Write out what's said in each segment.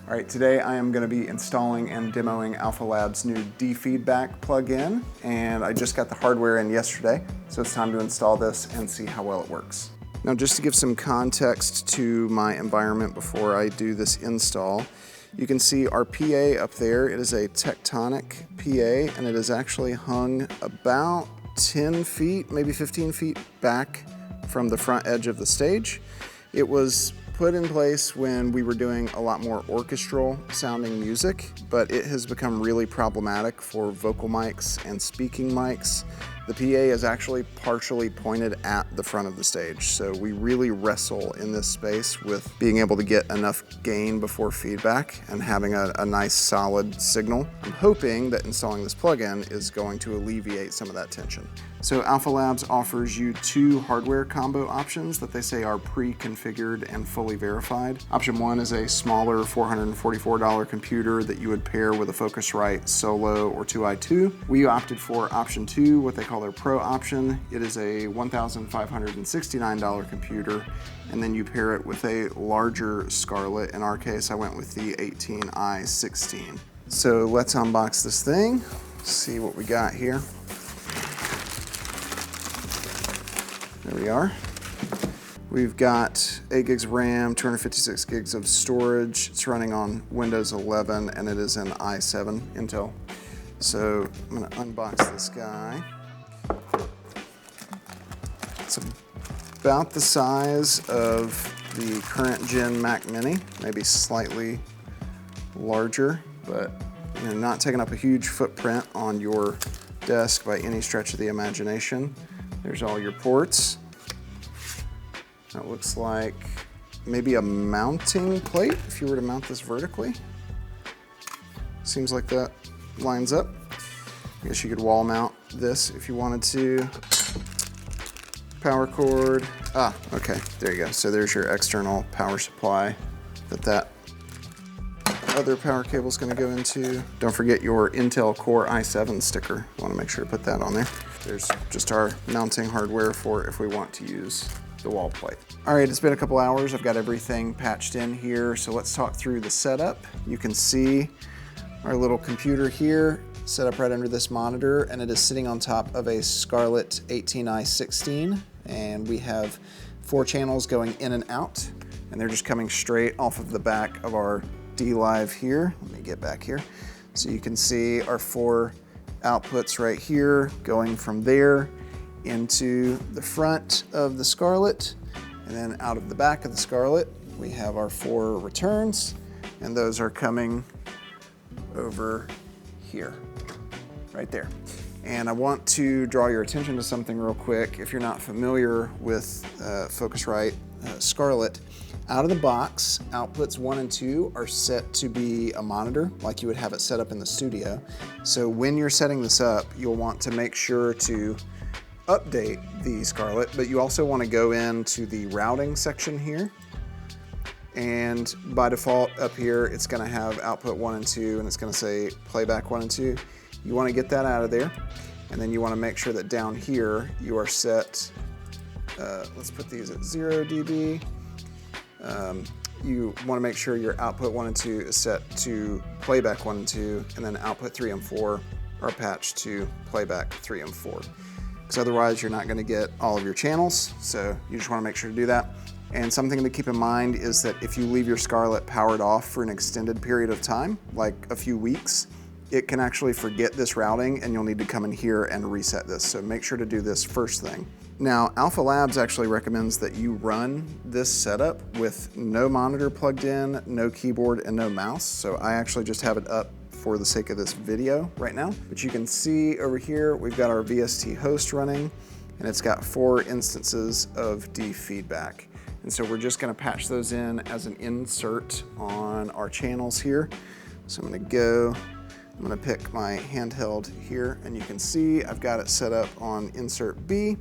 All right, today I am going to be installing and demoing Alpha Lab's new D-Feedback plugin, and I just got the hardware in yesterday, so it's time to install this and see how well it works. Now, just to give some context to my environment before I do this install, you can see our PA up there. It is a Tectonic PA, and it is actually hung about 10 feet, maybe 15 feet back from the front edge of the stage. It was put in place when we were doing a lot more orchestral sounding music, but it has become really problematic for vocal mics and speaking mics. The PA is actually partially pointed at the front of the stage, so we really wrestle in this space with being able to get enough gain before feedback and having a nice solid signal. I'm hoping that installing this plugin is going to alleviate some of that tension. So Alpha Labs offers you two hardware combo options that they say are pre-configured and fully verified. Option one is a smaller $444 computer that you would pair with a Focusrite Solo or 2i2. We opted for option two, what they call their Pro option. It is a $1,569 computer, and then you pair it with a larger Scarlett. In our case, I went with the 18i16. So let's unbox this thing, see what we got here. There we are. We've got 8 gigs of RAM, 256 gigs of storage. It's running on Windows 11 and it is an i7 Intel. So I'm gonna unbox this guy. It's about the size of the current gen Mac Mini, maybe slightly larger, but not taking up a huge footprint on your desk by any stretch of the imagination. There's all your ports. That looks like maybe a mounting plate if you were to mount this vertically. Seems like that lines up. I guess you could wall mount this if you wanted to. Power cord. Ah, okay, there you go. So there's your external power supply that other power cable is going to go into. Don't forget your Intel Core i7 sticker. You want to make sure to put that on there. There's just our mounting hardware for if we want to use the wall plate. All right, it's been a couple hours. I've got everything patched in here, so let's talk through the setup. You can see our little computer here set up right under this monitor, and it is sitting on top of a Scarlett 18i16, and we have 4 channels going in and out, and they're just coming straight off of the back of our D-Live here. Let me get back here. So you can see our 4 outputs right here going from there into the front of the Scarlett, and then out of the back of the Scarlett we have our 4 returns, and those are coming over here, right there. And I want to draw your attention to something real quick. If you're not familiar with Focusrite Scarlett, out of the box, outputs 1 and 2 are set to be a monitor, like you would have it set up in the studio. So when you're setting this up, you'll want to make sure to update the Scarlett, but you also want to go into the routing section here. And by default up here, it's going to have output 1 and 2, and it's going to say playback 1 and 2. You want to get that out of there, and then you want to make sure that down here you are set, let's put these at 0 dB. You want to make sure your output 1 and 2 is set to playback 1 and 2, and then output 3 and 4 are patched to playback 3 and 4. Because otherwise you're not going to get all of your channels, so you just want to make sure to do that. And something to keep in mind is that if you leave your Scarlett powered off for an extended period of time, like a few weeks, it can actually forget this routing and you'll need to come in here and reset this. So make sure to do this first thing. Now, Alpha Labs actually recommends that you run this setup with no monitor plugged in, no keyboard, and no mouse. So I actually just have it up for the sake of this video right now. But you can see over here, we've got our VST host running, and it's got 4 instances of D-Feedback. And so we're just gonna patch those in as an insert on our channels here. So I'm gonna pick my handheld here, and you can see I've got it set up on insert B.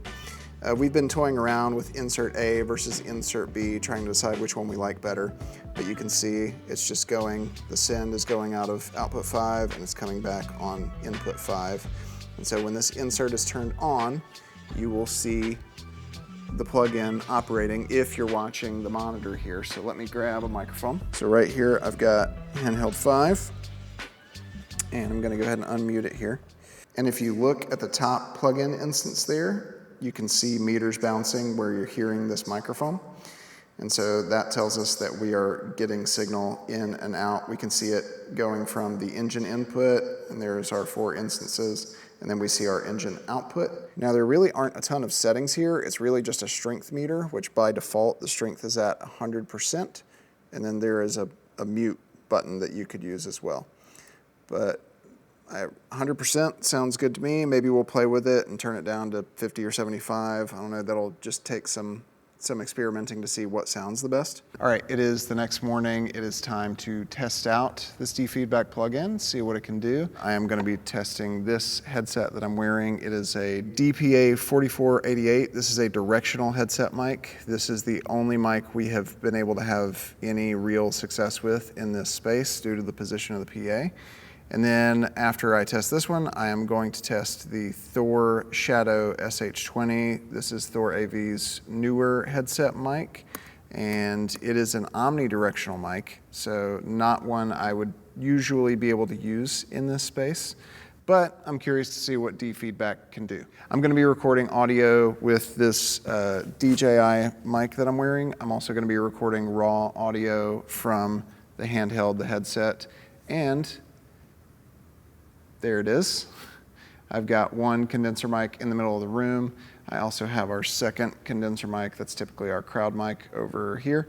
We've been toying around with insert A versus insert B, trying to decide which one we like better. But you can see it's just going, the send is going out of output 5 and it's coming back on input 5. And so when this insert is turned on, you will see the plug-in operating if you're watching the monitor here. So let me grab a microphone. So right here, I've got Handheld 5, and I'm gonna go ahead and unmute it here. And if you look at the top plug-in instance there, you can see meters bouncing where you're hearing this microphone. And so that tells us that we are getting signal in and out. We can see it going from the engine input, and there's our 4 instances, and then we see our engine output. Now there really aren't a ton of settings here. It's really just a strength meter, which by default, the strength is at 100%. And then there is a mute button that you could use as well. But 100% sounds good to me. Maybe we'll play with it and turn it down to 50 or 75. I don't know, that'll just take some experimenting to see what sounds the best. All right, it is the next morning. It is time to test out this D-Feedback plugin, see what it can do. I am gonna be testing this headset that I'm wearing. It is a DPA 4488. This is a directional headset mic. This is the only mic we have been able to have any real success with in this space due to the position of the PA. And then after I test this one, I am going to test the Thor Shadow SH20. This is Thor AV's newer headset mic, and it is an omnidirectional mic, so not one I would usually be able to use in this space, but I'm curious to see what D-Feedback can do. I'm gonna be recording audio with this DJI mic that I'm wearing. I'm also gonna be recording raw audio from the Handheld, the headset, and there it is. I've got one condenser mic in the middle of the room. I also have our second condenser mic, that's typically our crowd mic over here.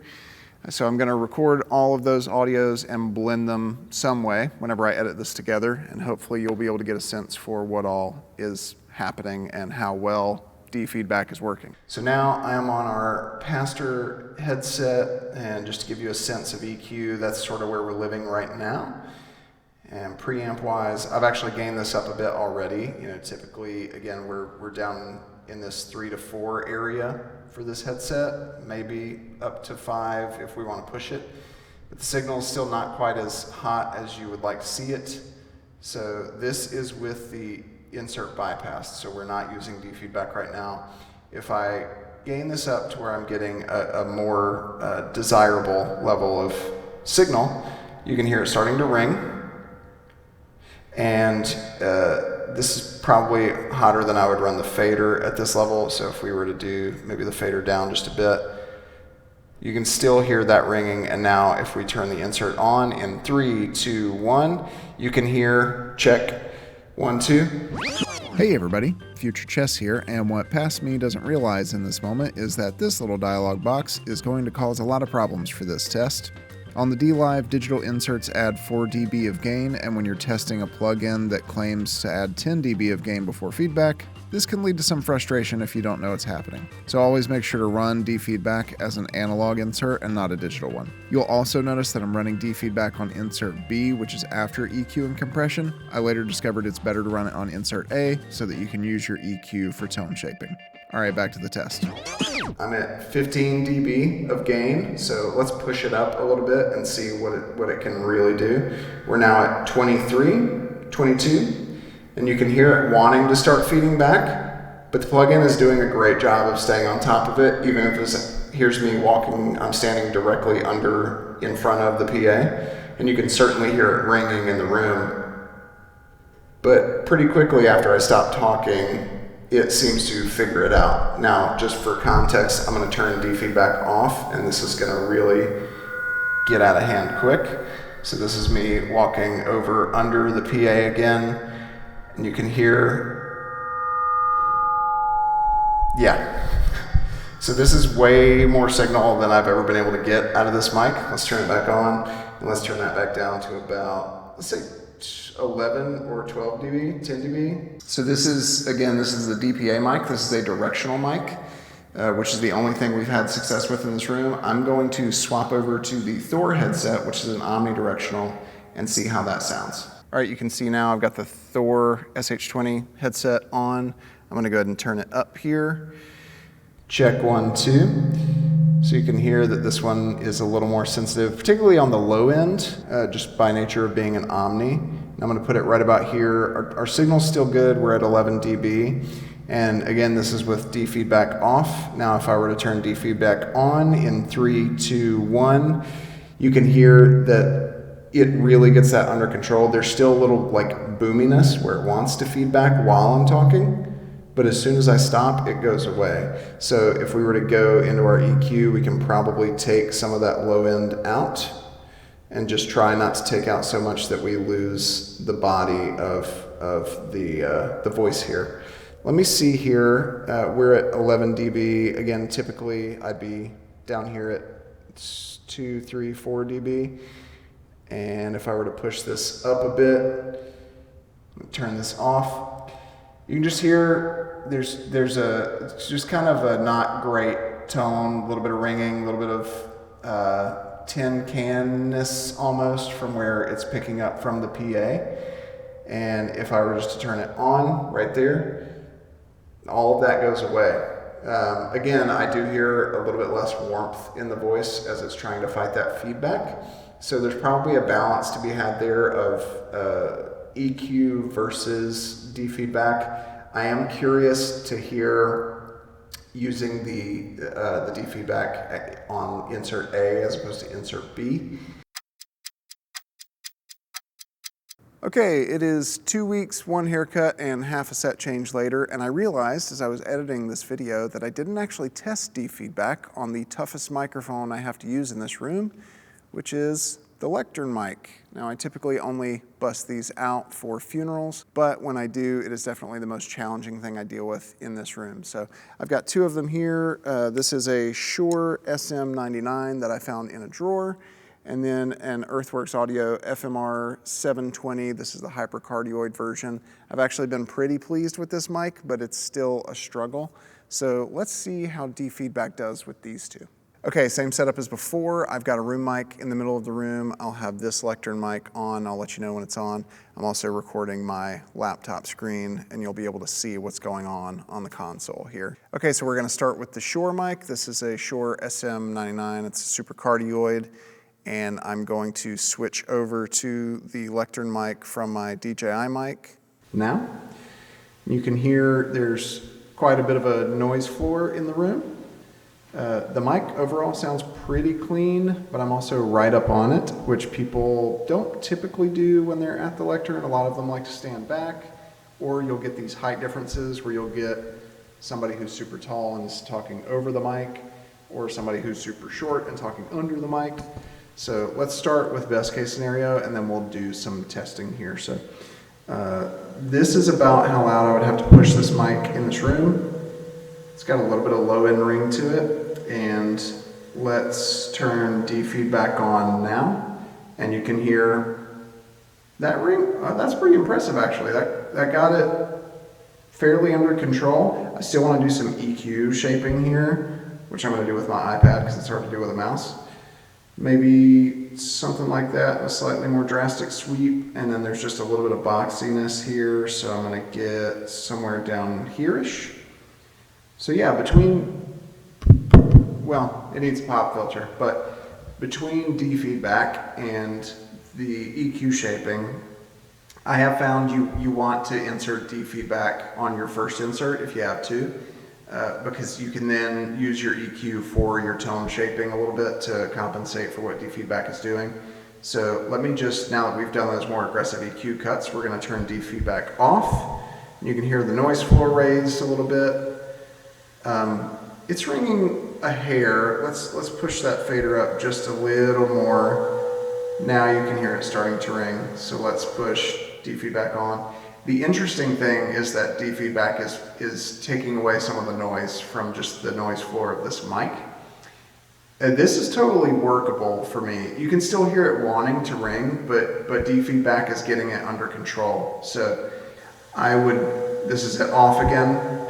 So I'm gonna record all of those audios and blend them some way whenever I edit this together, and hopefully you'll be able to get a sense for what all is happening and how well D-Feedback is working. So now I am on our Pastor headset, and just to give you a sense of EQ, that's sort of where we're living right now. And preamp wise, I've actually gained this up a bit already. You know, typically, again, we're down in this 3 to 4 area for this headset, maybe up to 5 if we want to push it. But the signal is still not quite as hot as you would like to see it. So this is with the insert bypass, so we're not using D-Feedback right now. If I gain this up to where I'm getting a more desirable level of signal, you can hear it starting to ring. And this is probably hotter than I would run the fader at this level. So if we were to do maybe the fader down just a bit, you can still hear that ringing. And now if we turn the insert on in 3, 2, 1, you can hear check 1, 2. Hey everybody, Future Chess here, and what Past Me doesn't realize in this moment is that this little dialog box is going to cause a lot of problems for this test. On the D-Live, digital inserts add 4 dB of gain, and when you're testing a plugin that claims to add 10 dB of gain before feedback, this can lead to some frustration if you don't know what's happening. So always make sure to run D-Feedback as an analog insert and not a digital one. You'll also notice that I'm running D-Feedback on insert B, which is after EQ and compression. I later discovered it's better to run it on insert A so that you can use your EQ for tone shaping. All right, back to the test. I'm at 15 dB of gain, so let's push it up a little bit and see what it can really do. We're now at 23, 22, and you can hear it wanting to start feeding back, but the plugin is doing a great job of staying on top of it, even if it hears me walking, I'm standing directly in front of the PA, and you can certainly hear it ringing in the room. But pretty quickly after I stop talking, it seems to figure it out. Now, just for context, I'm gonna turn D-Feedback off, and this is gonna really get out of hand quick. So this is me walking over under the PA again, and you can hear, yeah. So this is way more signal than I've ever been able to get out of this mic. Let's turn it back on, and let's turn that back down to about, let's say, 11 or 12 dB, 10 dB. So this is the DPA mic. This is a directional mic, which is the only thing we've had success with in this room. I'm going to swap over to the Thor headset, which is an omnidirectional, and see how that sounds. All right, you can see now I've got the Thor SH20 headset on. I'm gonna go ahead and turn it up here. Check 1, 2. So you can hear that this one is a little more sensitive, particularly on the low end, just by nature of being an omni. And I'm gonna put it right about here. Our signal's still good, we're at 11 dB. And again, this is with D-feedback off. Now if I were to turn D-feedback on in 3, 2, 1, you can hear that it really gets that under control. There's still a little like boominess where it wants to feedback while I'm talking, but as soon as I stop, it goes away. So if we were to go into our EQ, we can probably take some of that low end out and just try not to take out so much that we lose the body of the voice here. Let me see here. We're at 11 dB. Again, typically I'd be down here at 2, 3, 4 dB. And if I were to push this up a bit, turn this off, you can just hear it's just kind of a not great tone, a little bit of ringing, a little bit of tin can-ness almost from where it's picking up from the PA. And if I were just to turn it on right there, all of that goes away. Again, I do hear a little bit less warmth in the voice as it's trying to fight that feedback. So there's probably a balance to be had there of EQ versus D-feedback. I am curious to hear using the D-feedback on insert A as opposed to insert B. Okay, it is 2 weeks, 1 haircut, and half a set change later, and I realized as I was editing this video that I didn't actually test D-feedback on the toughest microphone I have to use in this room, which is the Lectern mic. Now, I typically only bust these out for funerals, but when I do, it is definitely the most challenging thing I deal with in this room. So I've got 2 of them here. This is a Shure SM99 that I found in a drawer, and then an Earthworks Audio FMR 720. This is the hypercardioid version. I've actually been pretty pleased with this mic, but it's still a struggle. So let's see how D-feedback does with these 2. Okay, same setup as before. I've got a room mic in the middle of the room. I'll have this Lectern mic on. I'll let you know when it's on. I'm also recording my laptop screen, and you'll be able to see what's going on the console here. Okay, so we're gonna start with the Shure mic. This is a Shure SM99. It's a super cardioid. And I'm going to switch over to the Lectern mic from my DJI mic now. You can hear there's quite a bit of a noise floor in the room. The mic overall sounds pretty clean, but I'm also right up on it, which people don't typically do when they're at the lectern. A lot of them like to stand back, or you'll get these height differences where you'll get somebody who's super tall and is talking over the mic, or somebody who's super short and talking under the mic. So let's start with best case scenario, and then we'll do some testing here. So this is about how loud I would have to push this mic in this room. It's got a little bit of low end ring to it, and let's turn D-feedback on now, and you can hear that ring. That's pretty impressive, actually. That got it fairly under control. I still want to do some EQ shaping here, which I'm going to do with my iPad because it's hard to do with a mouse. Maybe something like that, a slightly more drastic sweep, and then there's just a little bit of boxiness here, so I'm going to get somewhere down here-ish. So yeah, well, it needs a pop filter, but between D-feedback and the EQ shaping, I have found you want to insert D-feedback on your first insert if you have to, because you can then use your EQ for your tone shaping a little bit to compensate for what D-feedback is doing. So let me just, now that we've done those more aggressive EQ cuts, we're going to turn D-feedback off. You can hear the noise floor raised a little bit. It's ringing a hair. Let's push that fader up just a little more. Now you can hear it starting to ring. So let's push D-feedback on. The interesting thing is that D-feedback is taking away some of the noise from just the noise floor of this mic. And this is totally workable for me. You can still hear it wanting to ring, but D-feedback is getting it under control. So this is it off again.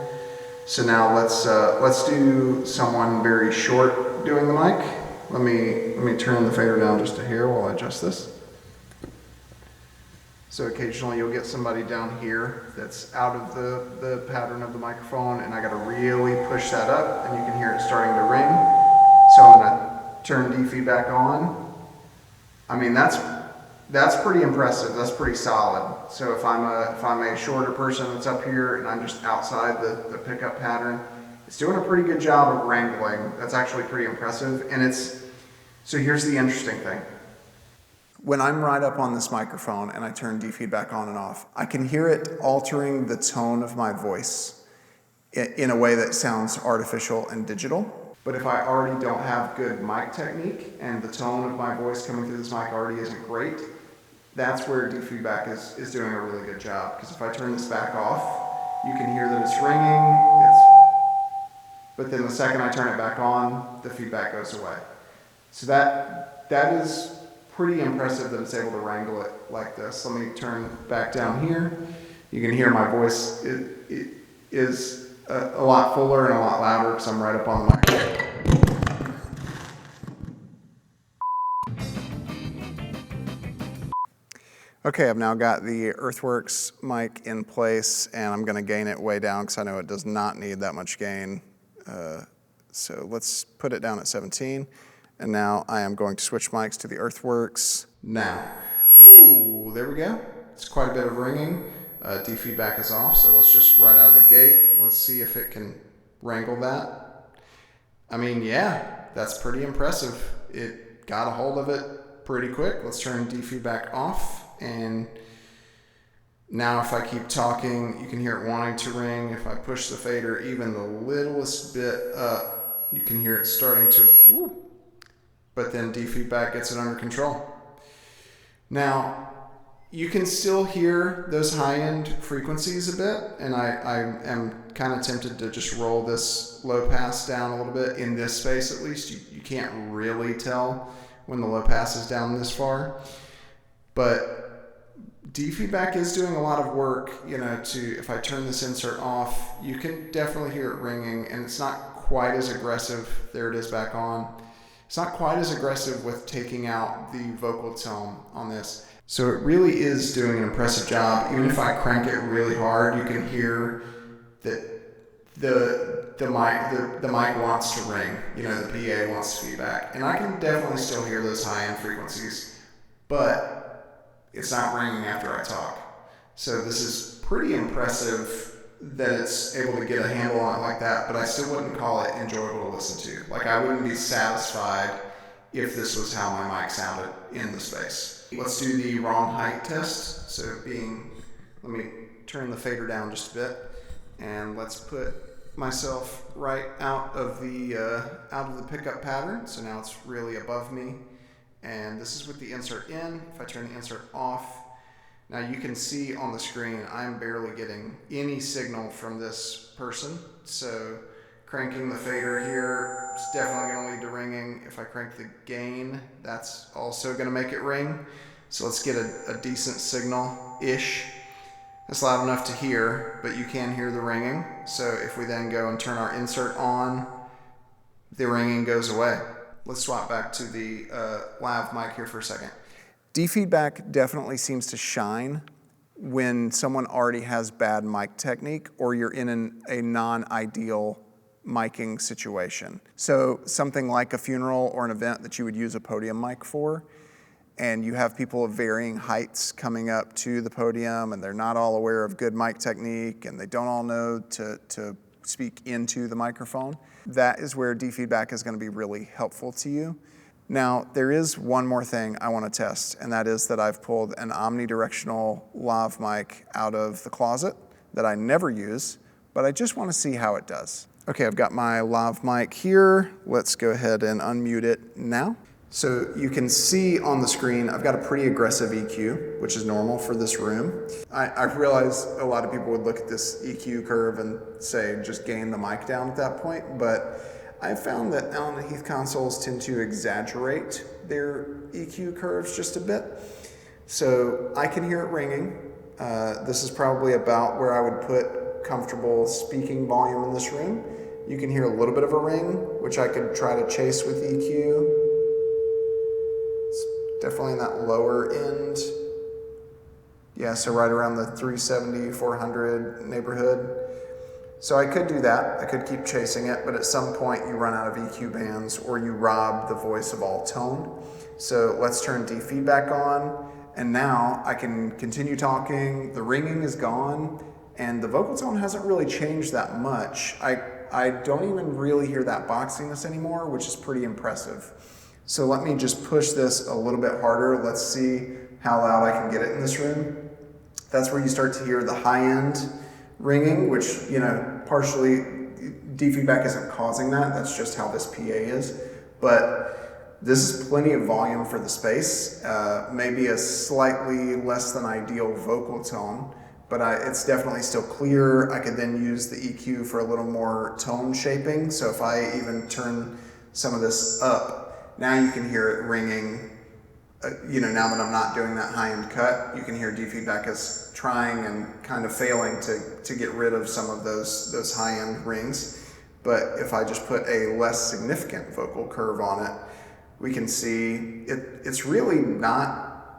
So now let's do someone very short doing the mic. Let me turn the fader down just a hair while I adjust this. So occasionally you'll get somebody down here that's out of the pattern of the microphone, and I gotta really push that up, and you can hear it starting to ring. So I'm gonna turn D-feedback on. I mean, that's That's pretty impressive. That's pretty solid. So if I'm a shorter person that's up here and I'm just outside the pickup pattern, it's doing a pretty good job of wrangling. That's actually pretty impressive. And so here's the interesting thing. When I'm right up on this microphone and I turn D-feedback on and off, I can hear it altering the tone of my voice in a way that sounds artificial and digital. But if I already don't have good mic technique and the tone of my voice coming through this mic already isn't great, that's where D-feedback is doing a really good job. Because if I turn this back off, you can hear that it's ringing, but then the second I turn it back on, the feedback goes away. So that is pretty impressive that it's able to wrangle it like this. Let me turn back down here. You can hear my voice it is a lot fuller and a lot louder because I'm right up on the microphone. Okay, I've now got the Earthworks mic in place, and I'm going to gain it way down because I know it does not need that much gain. So let's put it down at 17. And now I am going to switch mics to the Earthworks now. Ooh, there we go. It's quite a bit of ringing. D-feedback is off, so let's just right out of the gate. Let's see if it can wrangle that. I mean, yeah, that's pretty impressive. It got a hold of it pretty quick. Let's turn D-feedback off. And now if I keep talking, you can hear it wanting to ring. If I push the fader even the littlest bit up, you can hear it starting to, whoo, but then D-feedback gets it under control. Now, you can still hear those high-end frequencies a bit, and I am kind of tempted to just roll this low pass down a little bit in this space at least. You can't really tell when the low pass is down this far, but D-feedback is doing a lot of work, if I turn this insert off, you can definitely hear it ringing, and it's not quite as aggressive. There it is back on. It's not quite as aggressive with taking out the vocal tone on this. So it really is doing an impressive job. Even if I crank it really hard, you can hear that the mic wants to ring. The PA wants feedback. And I can definitely still hear those high-end frequencies, but it's not ringing after I talk. So this is pretty impressive that it's able to get a handle on it like that, but I still wouldn't call it enjoyable to listen to. Like, I wouldn't be satisfied if this was how my mic sounded in the space. Let's do the wrong height test. So let me turn the fader down just a bit, and let's put myself right out of the pickup pattern. So now it's really above me. And this is with the insert in. If I turn the insert off, now you can see on the screen I'm barely getting any signal from this person. So cranking the fader here is definitely going to lead to ringing. If I crank the gain, that's also going to make it ring. So let's get a decent signal-ish. It's loud enough to hear, but you can hear the ringing. So if we then go and turn our insert on, the ringing goes away. Let's swap back to the Lav mic here for a second. D-feedback definitely seems to shine when someone already has bad mic technique or you're in a non-ideal miking situation. So something like a funeral or an event that you would use a podium mic for, and you have people of varying heights coming up to the podium, and they're not all aware of good mic technique, and they don't all know to speak into the microphone. That is where D-feedback is going to be really helpful to you. Now, there is one more thing I want to test, and that is that I've pulled an omnidirectional lav mic out of the closet that I never use, but I just want to see how it does. Okay, I've got my lav mic here. Let's go ahead and unmute it now. So you can see on the screen, I've got a pretty aggressive EQ, which is normal for this room. I realize a lot of people would look at this EQ curve and say, just gain the mic down at that point, but I found that Allen and Heath consoles tend to exaggerate their EQ curves just a bit. So I can hear it ringing. This is probably about where I would put comfortable speaking volume in this room. You can hear a little bit of a ring, which I could try to chase with EQ. Definitely in that lower end. Yeah, so right around the 370, 400 neighborhood. So I could do that. I could keep chasing it, but at some point you run out of EQ bands or you rob the voice of all tone. So let's turn D-feedback on, And now I can continue talking, the ringing is gone, and the vocal tone hasn't really changed that much. I don't even really hear that boxiness anymore, which is pretty impressive. So let me just push this a little bit harder. Let's see how loud I can get it in this room. That's where you start to hear the high end ringing, which, partially D-feedback isn't causing that. That's just how this PA is. But this is plenty of volume for the space. Maybe a slightly less than ideal vocal tone, but it's definitely still clear. I could then use the EQ for a little more tone shaping. So if I even turn some of this up, now you can hear it ringing. Now that I'm not doing that high-end cut, you can hear D-feedback is trying and kind of failing to get rid of some of those high-end rings. But if I just put a less significant vocal curve on it, we can see it's really not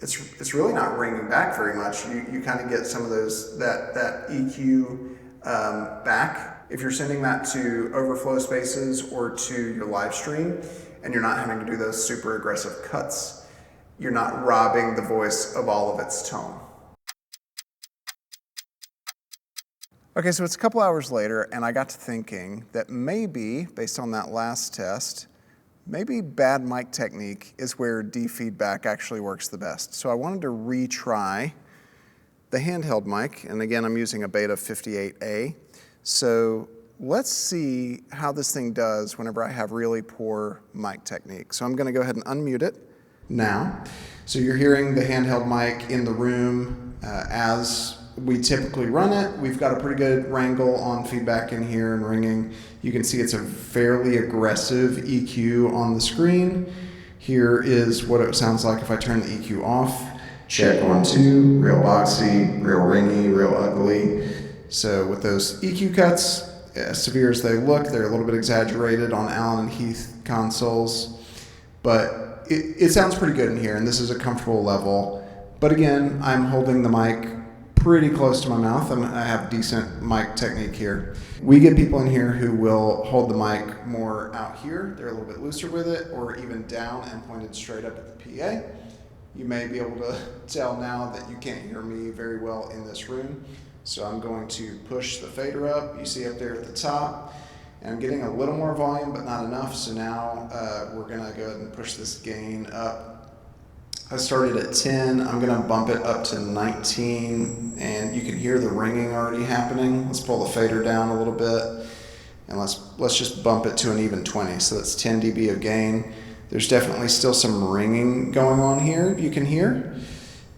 ringing back very much. You kind of get some of that EQ back. If you're sending that to overflow spaces or to your live stream, and you're not having to do those super aggressive cuts, you're not robbing the voice of all of its tone. Okay, so it's a couple hours later, and I got to thinking that maybe, based on that last test, maybe bad mic technique is where D-feedback actually works the best. So I wanted to retry the handheld mic, and again, I'm using a Beta 58A. So let's see how this thing does whenever I have really poor mic technique. So I'm gonna go ahead and unmute it now. So you're hearing the handheld mic in the room as we typically run it. We've got a pretty good wrangle on feedback in here and ringing. You can see it's a fairly aggressive EQ on the screen. Here is what it sounds like if I turn the EQ off. Check 1, 2, real boxy, real ringy, real ugly. So with those EQ cuts, as severe as they look, they're a little bit exaggerated on Allen and Heath consoles, but it sounds pretty good in here, and this is a comfortable level. But again, I'm holding the mic pretty close to my mouth. I have decent mic technique here. We get people in here who will hold the mic more out here. They're a little bit looser with it, or even down and pointed straight up at the PA. You may be able to tell now that you can't hear me very well in this room. So I'm going to push the fader up. You see up there at the top. And I'm getting a little more volume, but not enough. So now we're gonna go ahead and push this gain up. I started at 10. I'm gonna bump it up to 19. And you can hear the ringing already happening. Let's pull the fader down a little bit. And let's just bump it to an even 20. So that's 10 dB of gain. There's definitely still some ringing going on here, you can hear.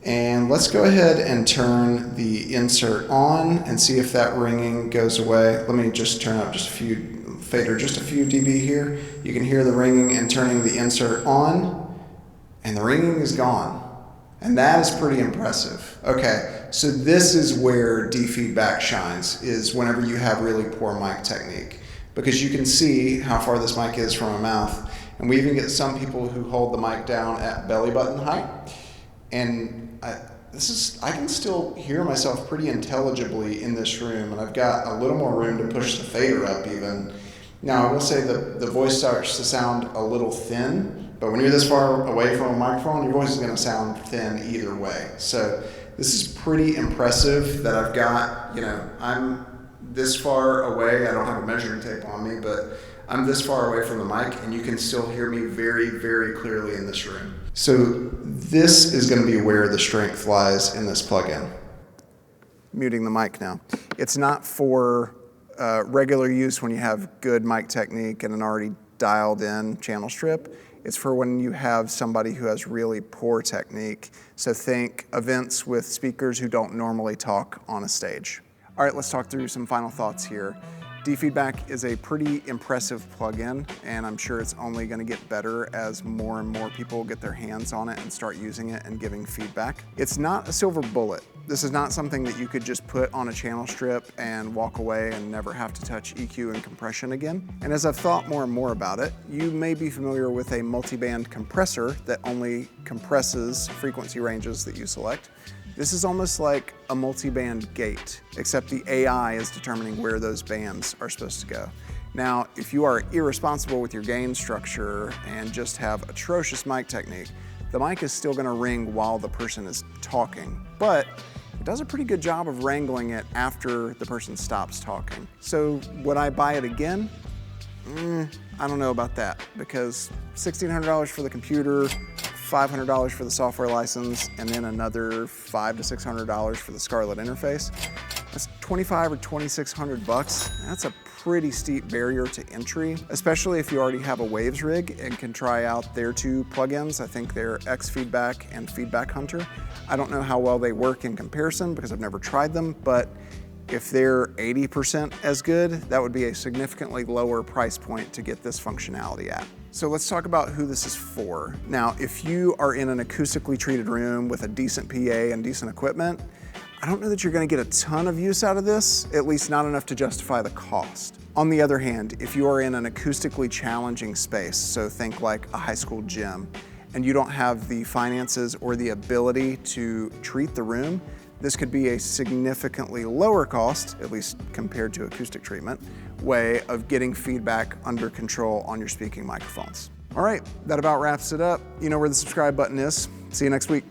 And let's go ahead and turn the insert on and see if that ringing goes away. Let me just turn up just a few dB here. You can hear the ringing and turning the insert on, and the ringing is gone. And that is pretty impressive. Okay, so this is where D-feedback shines, is whenever you have really poor mic technique. Because you can see how far this mic is from my mouth. And we even get some people who hold the mic down at belly button height. And I can still hear myself pretty intelligibly in this room, and I've got a little more room to push the fader up even. Now, I will say the voice starts to sound a little thin, but when you're this far away from a microphone, your voice is going to sound thin either way. So this is pretty impressive that I've got, I'm this far away. I don't have a measuring tape on me, but I'm this far away from the mic, and you can still hear me very, very clearly in this room. So this is going to be where the strength lies in this plugin. Muting the mic now. It's not for regular use when you have good mic technique and an already dialed in channel strip. It's for when you have somebody who has really poor technique. So think events with speakers who don't normally talk on a stage. All right, let's talk through some final thoughts here. D-feedback is a pretty impressive plugin, and I'm sure it's only going to get better as more and more people get their hands on it and start using it and giving feedback. It's not a silver bullet. This is not something that you could just put on a channel strip and walk away and never have to touch EQ and compression again. And as I've thought more and more about it, you may be familiar with a multiband compressor that only compresses frequency ranges that you select. This is almost like a multiband gate, except the AI is determining where those bands are supposed to go. Now, if you are irresponsible with your gain structure and just have atrocious mic technique, the mic is still gonna ring while the person is talking, but it does a pretty good job of wrangling it after the person stops talking. So would I buy it again? I don't know about that, because $1,600 for the computer, $500 for the software license, and then another $500 to $600 for the Scarlett interface. That's $2,500 or $2,600. That's a pretty steep barrier to entry, especially if you already have a Waves rig and can try out their two plugins. I think they're X-Feedback and Feedback Hunter. I don't know how well they work in comparison because I've never tried them, but if they're 80% as good, that would be a significantly lower price point to get this functionality at. So let's talk about who this is for. Now, if you are in an acoustically treated room with a decent PA and decent equipment, I don't know that you're gonna get a ton of use out of this, at least not enough to justify the cost. On the other hand, if you are in an acoustically challenging space, so think like a high school gym, and you don't have the finances or the ability to treat the room, this could be a significantly lower cost, at least compared to acoustic treatment, way of getting feedback under control on your speaking microphones. All right, that about wraps it up. You know where the subscribe button is. See you next week.